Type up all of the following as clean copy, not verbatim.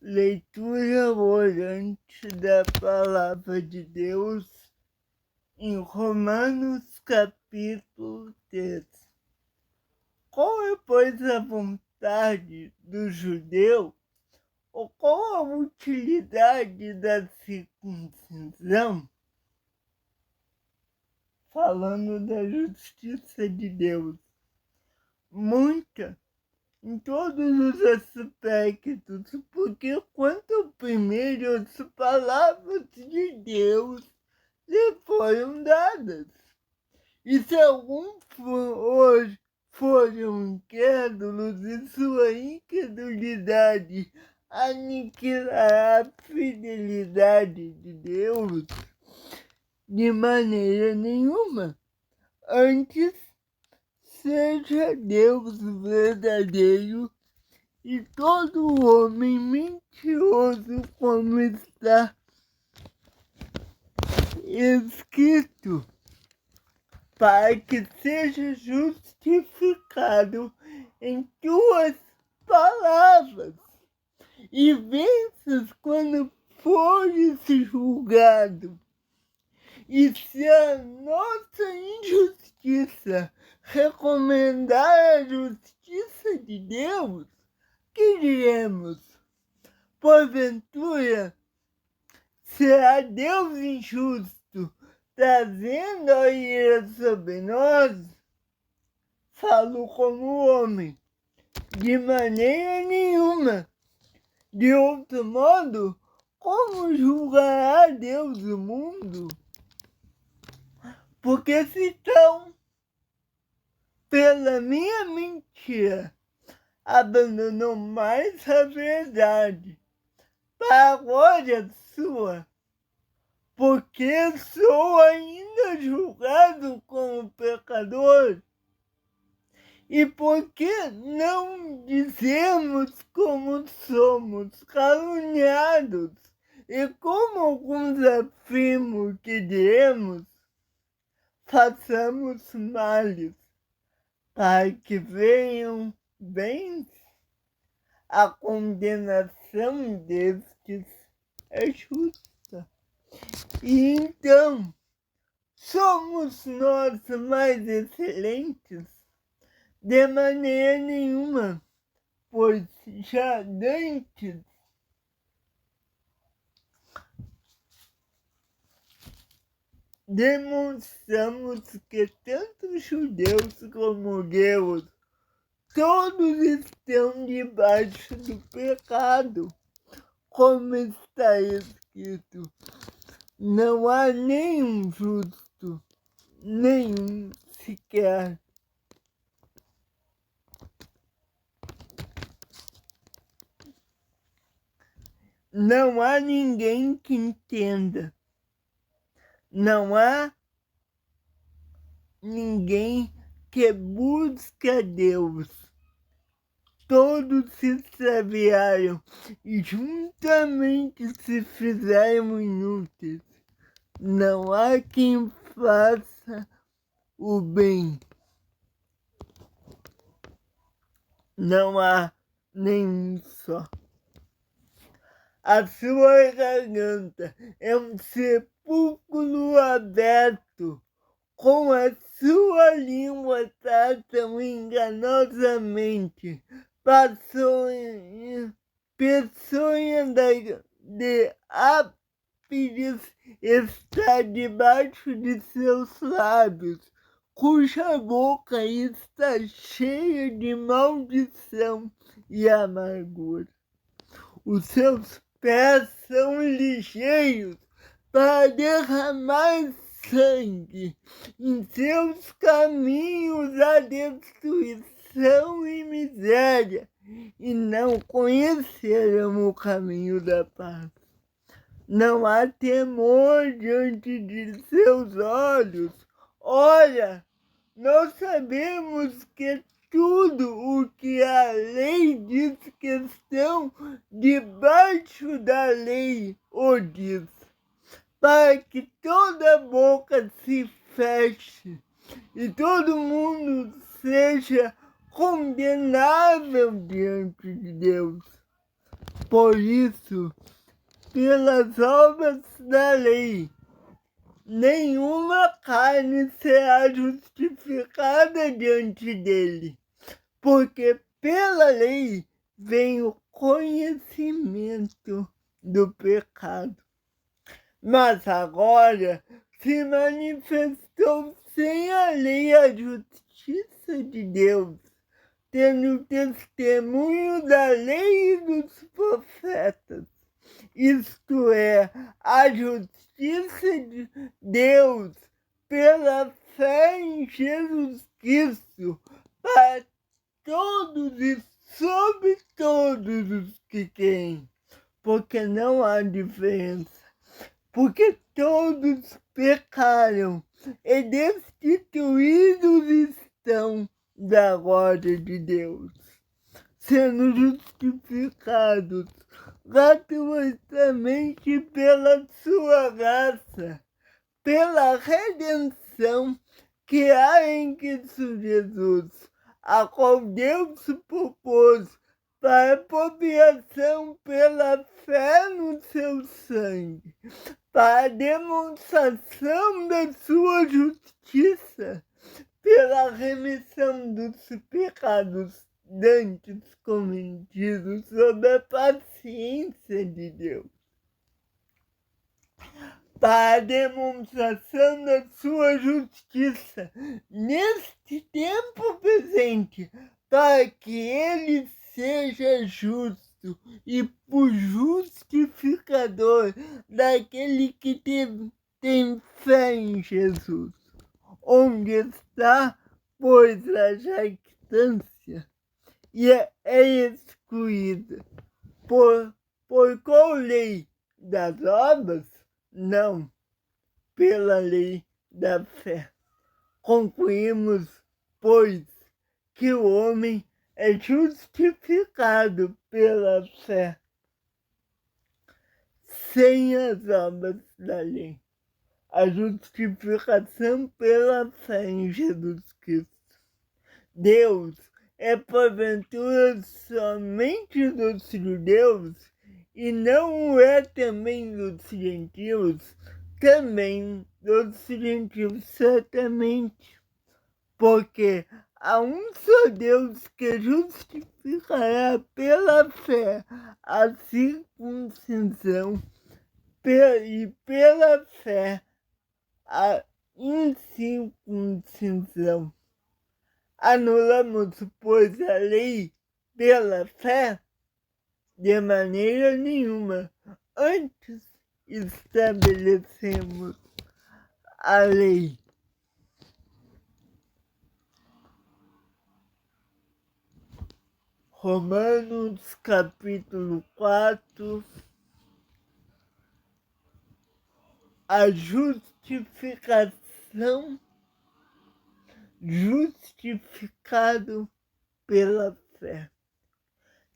Leitura orante da Palavra de Deus em Romanos capítulo 3. Qual é, pois, a vontade do judeu? Ou qual a utilidade da circuncisão? Falando da justiça de Deus. Muita, em todos os aspectos, porque quanto ao primeiro, as palavras de Deus lhe foram dadas. E se algum foram incrédulos, e sua incredulidade aniquilará a fidelidade de Deus? De maneira nenhuma. Antes, seja Deus verdadeiro e todo homem mentiroso, como está escrito, para que seja justificado em tuas palavras e venças quando fores julgado. E se a nossa injustiça recomendar a justiça de Deus, que diremos? Porventura, será Deus injusto, trazendo a ira sobre nós? Falo como homem, de maneira nenhuma. De outro modo, como julgará Deus o mundo? Porque se estão, pela minha mentira, abandonou mais a verdade, para a glória sua, porque sou ainda julgado como pecador, e porque não dizemos como somos caluniados, e como alguns afirmam que diremos, façamos males, para que venham bens. A condenação destes é justa. E então, somos nós mais excelentes? De maneira nenhuma, pois já dantes demonstramos que tanto judeus como gregos, todos estão debaixo do pecado, como está escrito. Não há nenhum justo, nenhum sequer. Não há ninguém que entenda. Não há ninguém que busque a Deus. Todos se extraviaram e juntamente se fizeram inúteis. Não há quem faça o bem. Não há nenhum só. A sua garganta é um sepulcro aberto. Com a sua língua tratam enganosamente. Peçonha de ápides está debaixo de seus lábios, cuja boca está cheia de maldição e amargura. Os seus pés são ligeiros para derramar sangue. Em seus caminhos há destruição e miséria, e não conheceram o caminho da paz. Não há temor diante de seus olhos. Ora, nós sabemos que tudo o que a lei diz que estão debaixo da lei o diz, para que toda boca se feche e todo mundo seja condenável diante de Deus. Por isso, pelas obras da lei, nenhuma carne será justificada diante dele, porque pela lei vem o conhecimento do pecado. Mas agora se manifestou sem a lei a justiça de Deus, tendo testemunho da lei e dos profetas, isto é, a justiça de Deus pela fé em Jesus Cristo, para todos e sobre todos os que creem, porque não há diferença, porque todos pecaram e destituídos estão da glória de Deus, sendo justificados gratuitamente pela sua graça, pela redenção que há em Cristo Jesus, a qual Deus propôs para apropriação pela fé no seu sangue, para a demonstração da sua justiça, pela remissão dos pecados dantes cometidos sob a paciência de Deus, para a demonstração da sua justiça neste tempo presente, para que ele seja justo e por justificador daquele que tem fé em Jesus. Onde está, pois, a jactância? E é excluída. Por qual lei? Das obras? Não, pela lei da fé. Concluímos, pois, que o homem é justificado pela fé, sem as obras da lei. A justificação pela fé em Jesus Cristo. Deus é porventura somente dos judeus e não é também dos gentios, também dos gentios certamente, porque há um só Deus que justificará pela fé a circuncisão e pela fé a incircuncisão. Anulamos, pois, a lei pela fé? De maneira nenhuma. Antes estabelecemos a lei. Romanos capítulo 4. A justificação, justificado pela fé.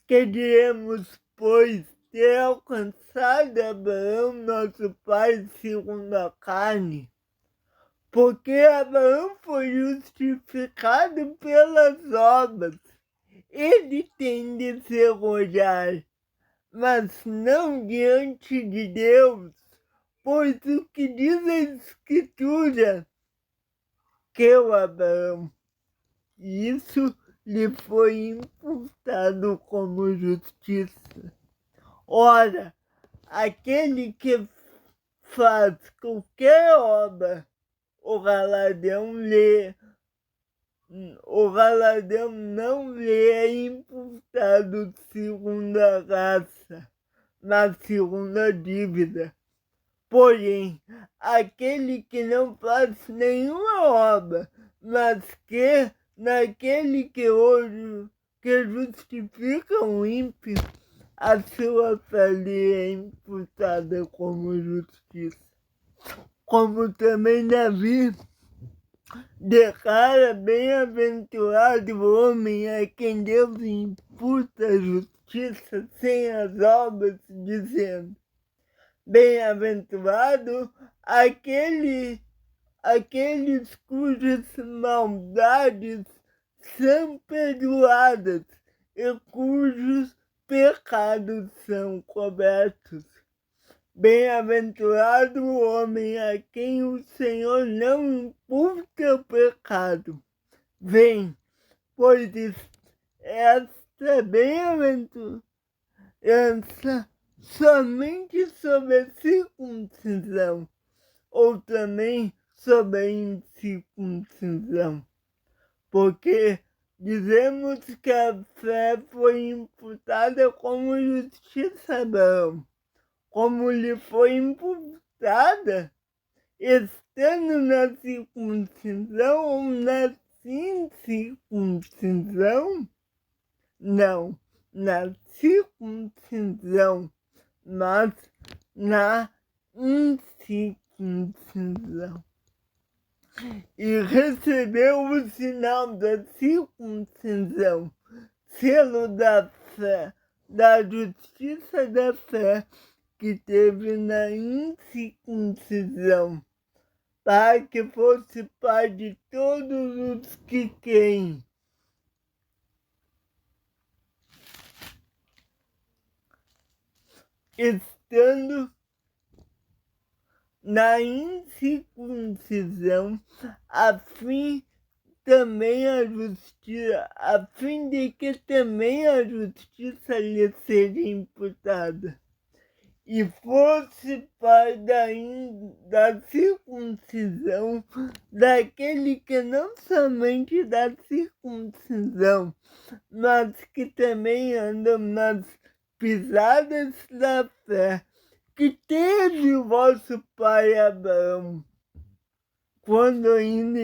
Que diremos, pois, ter alcançado Abraão, nosso pai, segundo a carne? Porque Abraão foi justificado pelas obras. Ele tem de se rogar, mas não diante de Deus. Pois o que diz a Escritura, que o Abraão, isso lhe foi imputado como justiça. Ora, aquele que faz qualquer obra, o galardão não lhe é imputado segundo a graça, mas segundo a dívida. Porém, aquele que não faz nenhuma obra, mas que naquele que justifica o ímpio, a sua fé lhe é imputada como justiça. Como também Davi declara: bem-aventurado o homem a quem Deus imputa a justiça sem as obras, dizendo: bem-aventurado aqueles cujas maldades são perdoadas e cujos pecados são cobertos. Bem-aventurado o homem a quem o Senhor não imputa o pecado. Vem, pois esta bem-aventurança somente sobre a circuncisão, ou também sobre a incircuncisão. Porque dizemos que a fé foi imputada como justiça a Abraão, como lhe foi imputada, estando na circuncisão ou na incircuncisão? Não, na circuncisão, mas na incircuncisão. E recebeu o sinal da circuncisão, selo da fé, da justiça da fé que teve na incircuncisão, para que fosse pai de todos os que creem. Estando na incircuncisão, a fim de que também a justiça lhe seja imputada, e fosse pai da circuncisão, daquele que não somente da circuncisão, mas que também andam nas pisadas da fé, que teve o vosso pai Abraão, quando ainda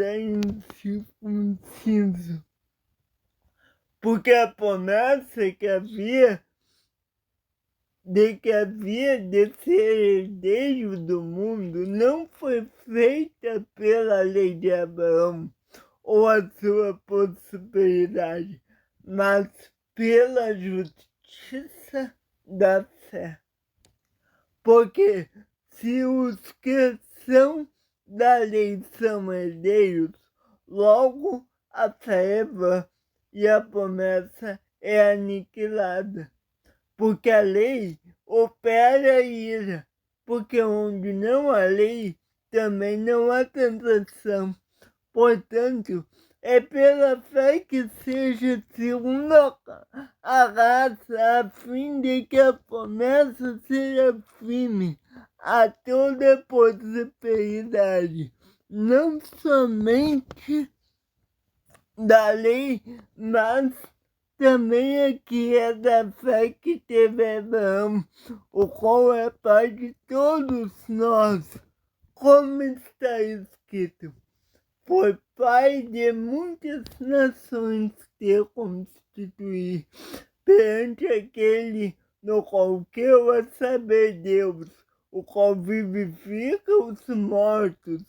é incircunciso. Porque a promessa que havia de ser herdeiro do mundo não foi feita pela lei de Abraão ou a sua prosperidade, mas pela justiça da fé. Porque se os que são da lei são herdeiros, logo a fé é vã e a promessa é aniquilada. Porque a lei opera a ira, porque onde não há lei, também não há tentação. Portanto, é pela fé que seja segundo a raça, a fim de que a promessa seja firme a toda prosperidade, não somente da lei, mas também aqui é da fé que teve Abraão, o qual é pai de todos nós, como está escrito. Foi pai de muitas nações te constituir perante aquele no qual quero a saber Deus, o qual vivifica os mortos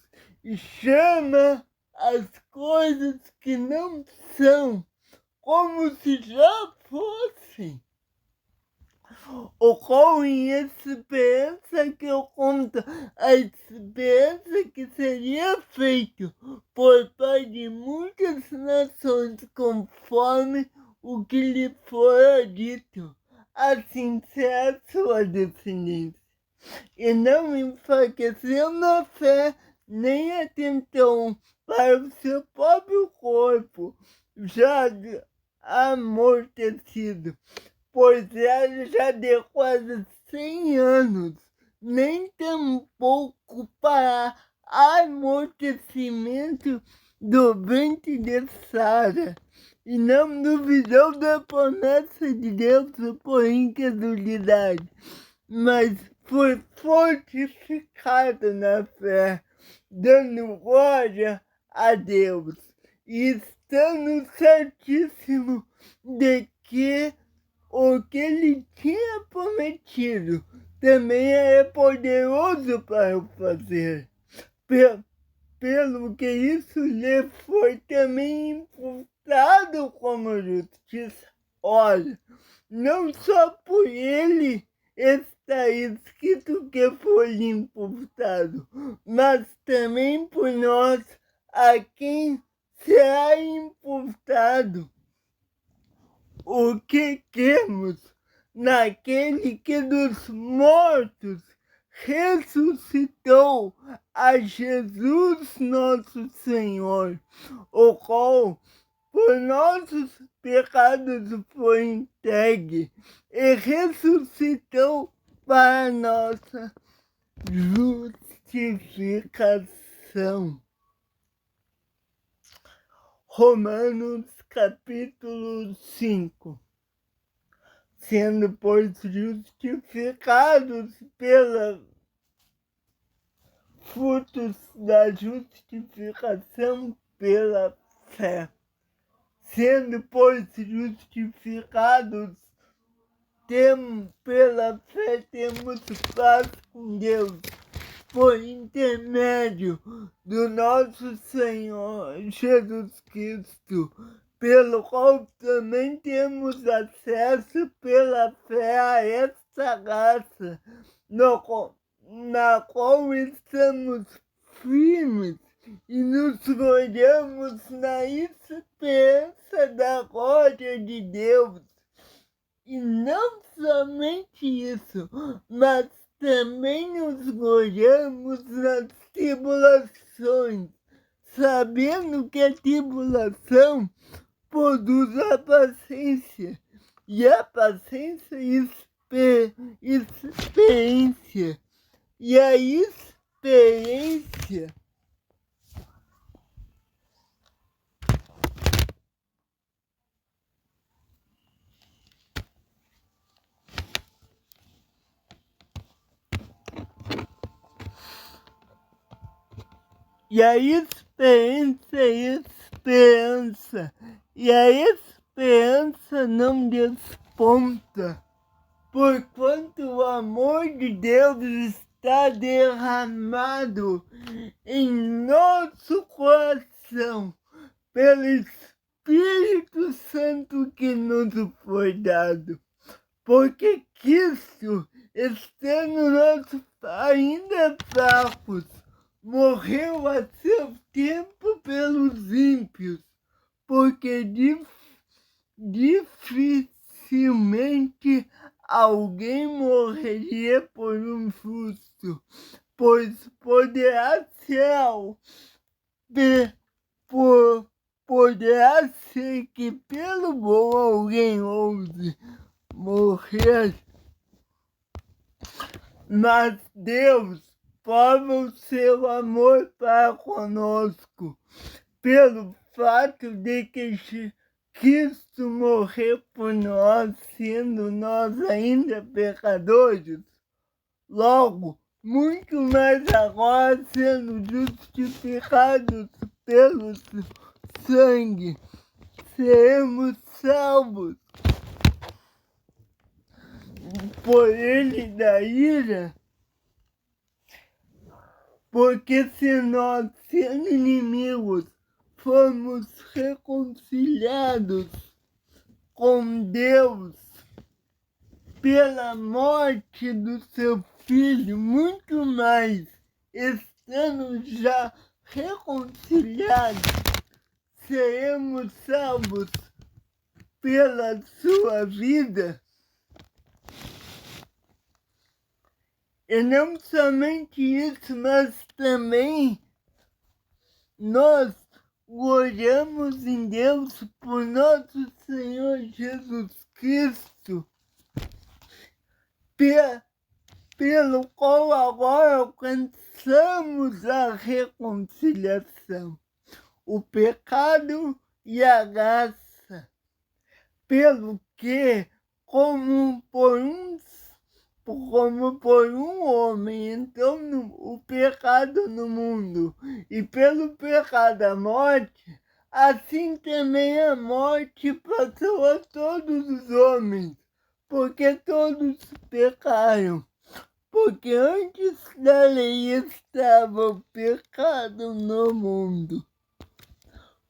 e chama as coisas que não são como se já fossem, o qual em esperança que eu conto, a esperança que seria feito por pai de muitas nações, conforme o que lhe fora dito, assim será sua descendência. E não enfraqueceu na fé, nem atentou para o seu próprio corpo, já amortecido, pois ela já deu quase 100 anos, nem tampouco para amortecimento do ventre de Sara, e não duvidou da promessa de Deus por incredulidade, mas foi fortificado na fé, dando glória a Deus, e estando certíssimo de que o que ele tinha prometido também é poderoso para o fazer. Pelo que isso lhe foi também imputado como justiça. Olha, não só por ele está escrito que foi imputado, mas também por nós, a quem será imputado o que cremos naquele que dos mortos ressuscitou, a Jesus nosso Senhor, o qual por nossos pecados foi entregue e ressuscitou para nossa justificação. Romanos capítulo 5. Sendo, pois, justificados pela frutos da justificação pela fé. Sendo, pois, justificados pela fé, temos paz com Deus, por intermédio do nosso Senhor Jesus Cristo, pelo qual também temos acesso pela fé a esta graça, na qual estamos firmes e nos gloriamos na esperança da glória de Deus. E não somente isso, mas também nos gloriamos nas tribulações, sabendo que a tribulação produz a paciência, e a paciência experiência, e a experiência e a esperança não desponta, porquanto o amor de Deus está derramado em nosso coração pelo Espírito Santo que nos foi dado. Porque Cristo, estando nós ainda fracos, morreu a seu tempo pelos ímpios, porque dificilmente alguém morreria por um justo, pois poderá ser que pelo bom alguém ouse morrer, mas Deus prova o seu amor para conosco, pelo fato de que Cristo morreu por nós, sendo nós ainda pecadores. Logo, muito mais agora, sendo justificados pelo sangue, seremos salvos por ele da ira. Porque se nós, sendo inimigos, fomos reconciliados com Deus pela morte do seu Filho, muito mais, estando já reconciliados, seremos salvos pela sua vida. E não somente isso, mas também nós gloriamos em Deus por nosso Senhor Jesus Cristo, pelo qual agora alcançamos a reconciliação, o pecado e a graça, pelo que, como por um homem entrou o pecado no mundo, e pelo pecado a morte, assim também a morte passou a todos os homens, porque todos pecaram. Porque antes da lei estava o pecado no mundo.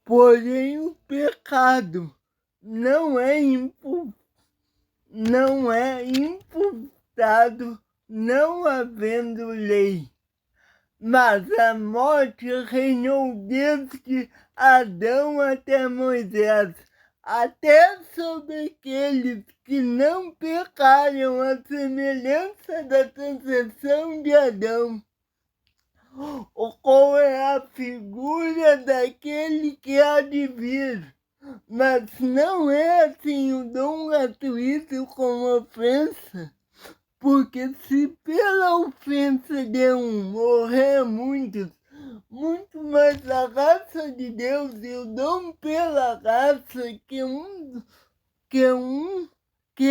Porém, o pecado não é imputado não havendo lei. Mas a morte reinou desde Adão até Moisés, até sobre aqueles que não pecaram à semelhança da transgressão de Adão, o qual é a figura daquele que há de vir. Mas não é assim o dom gratuito como ofensa, porque se pela ofensa de um morrer muitos, muito mais a graça de Deus e o dom pela graça que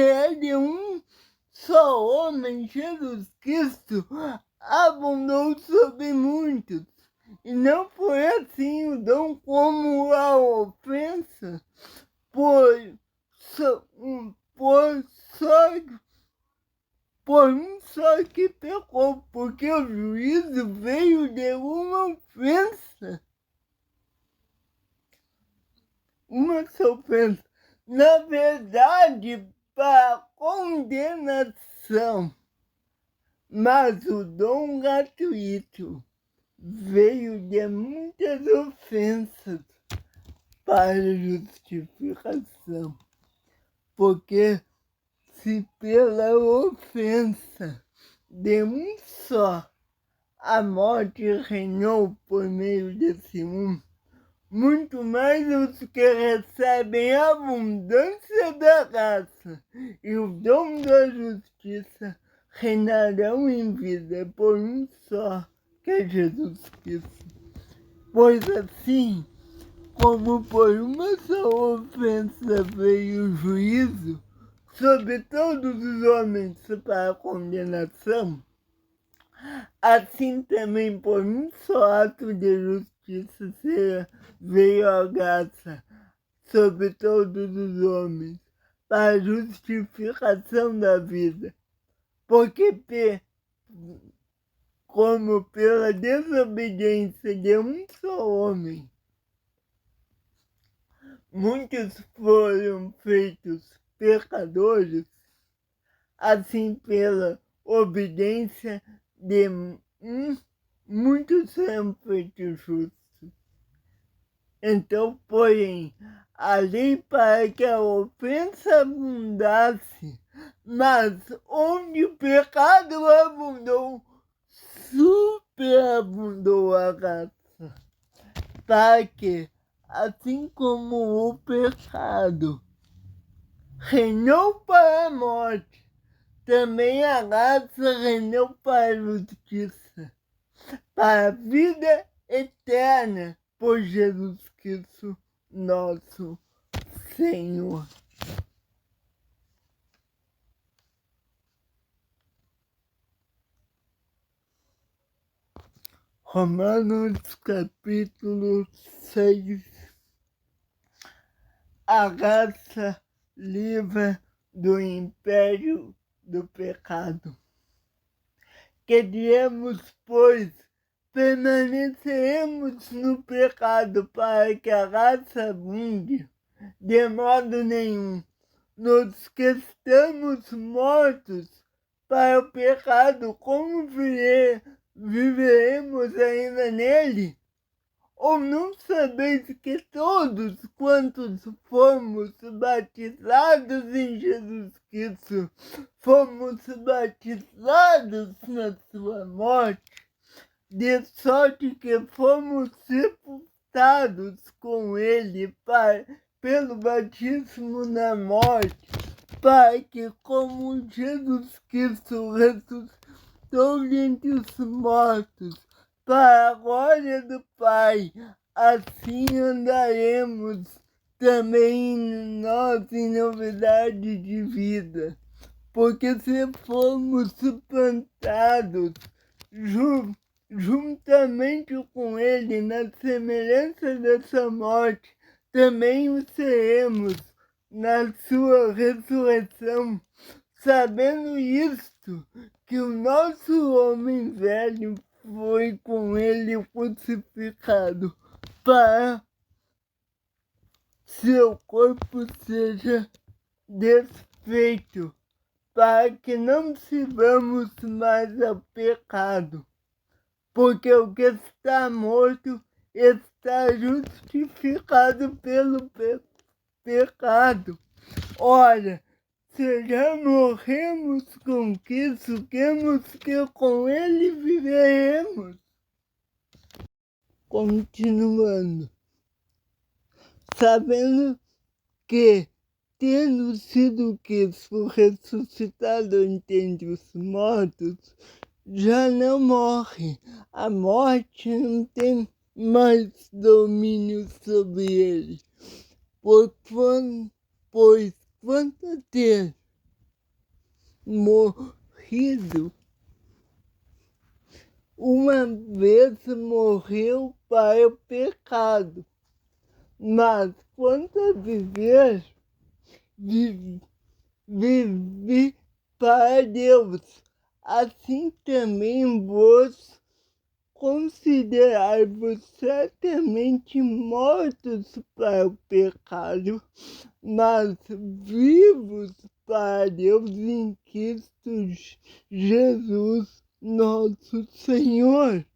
é de um só homem, Jesus Cristo, abundou sobre muitos. E não foi assim o dom como a ofensa, por um só que pecou, porque o juízo veio de uma ofensa. Uma só ofensa. Na verdade, para condenação. Mas o dom gratuito veio de muitas ofensas para justificação. Porque se pela ofensa de um só a morte reinou por meio desse um, muito mais os que recebem a abundância da graça e o dom da justiça reinarão em vida por um só, que é Jesus Cristo. Pois assim, como por uma só ofensa veio o juízo sobre todos os homens para a condenação, assim também por um só ato de justiça veio a graça sobre todos os homens para a justificação da vida. Porque como pela desobediência de um só homem, muitos foram feitos pecadores, assim pela obediência de muitos serão feitos justos. Então, porém, a lei para que a ofensa abundasse, mas onde o pecado abundou, superabundou a graça, para que, assim como o pecado reinou para a morte, também a graça reinou para a justiça, para a vida eterna, por Jesus Cristo, nosso Senhor. Romanos capítulo 6. A graça livra do império do pecado. Que diremos, pois, permaneceremos no pecado para que a graça abunde? De modo nenhum. Nos que estamos mortos para o pecado, como viveremos ainda nele? Ou não sabeis que todos quantos fomos batizados em Jesus Cristo, fomos batizados na sua morte, de sorte que fomos sepultados com ele pelo batismo na morte, para que, como Jesus Cristo ressuscitou dentre os mortos, para a glória do Pai, assim andaremos também nós em novidade de vida. Porque se formos suplantados juntamente com ele na semelhança dessa morte, também o seremos na sua ressurreição, sabendo isto, que o nosso homem velho foi com ele crucificado, para seu corpo seja desfeito, para que não sirvamos mais ao pecado, porque o que está morto está justificado pelo pecado. pecado. Ora, se já morremos com Cristo, temos que com Ele viveremos. Continuando, sabendo que, tendo sido Cristo ressuscitado entre os mortos, já não morre. A morte não tem mais domínio sobre ele. Pois quanto ter morrido, uma vez morreu para o pecado, mas quanto a viver, vive para Deus. Assim também vos considerai-vos certamente mortos para o pecado, mas vivos para Deus em Cristo Jesus, nosso Senhor.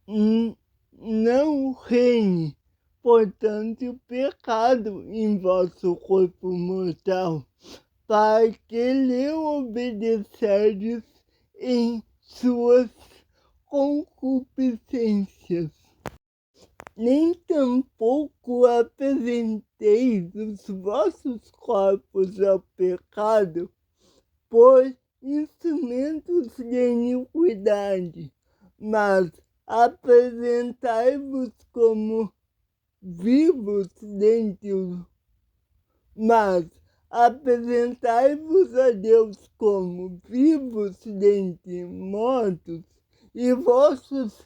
Não reine, portanto, o pecado em vosso corpo mortal, para que lhe obedecerdes em suas concupiscências. Nem tampouco apresenteis os vossos corpos ao pecado por instrumentos de iniquidade, mas apresentai-vos como vivos apresentai-vos a Deus como vivos dentre mortos, e vossos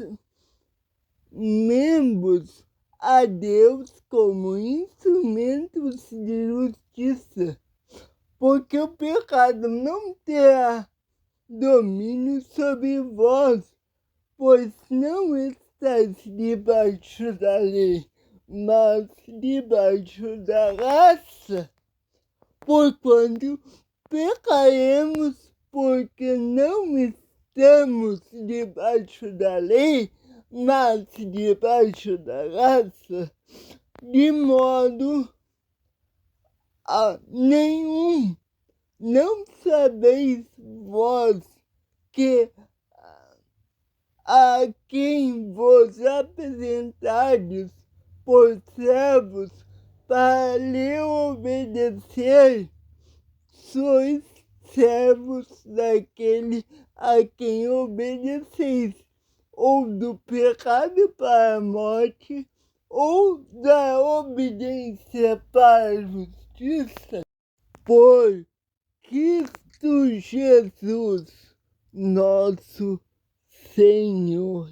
membros a Deus como instrumentos de justiça, porque o pecado não terá domínio sobre vós, pois não estáis debaixo da lei, mas debaixo da graça. Porquanto pecaremos, porque não estamos debaixo da lei, mas debaixo da graça, de modo nenhum. Não sabeis vós que a quem vos apresentardes por servos para lhe obedecer, sois servos daquele a quem obedeceis, ou do pecado para a morte, ou da obediência para a justiça, por Cristo Jesus, nosso Senhor.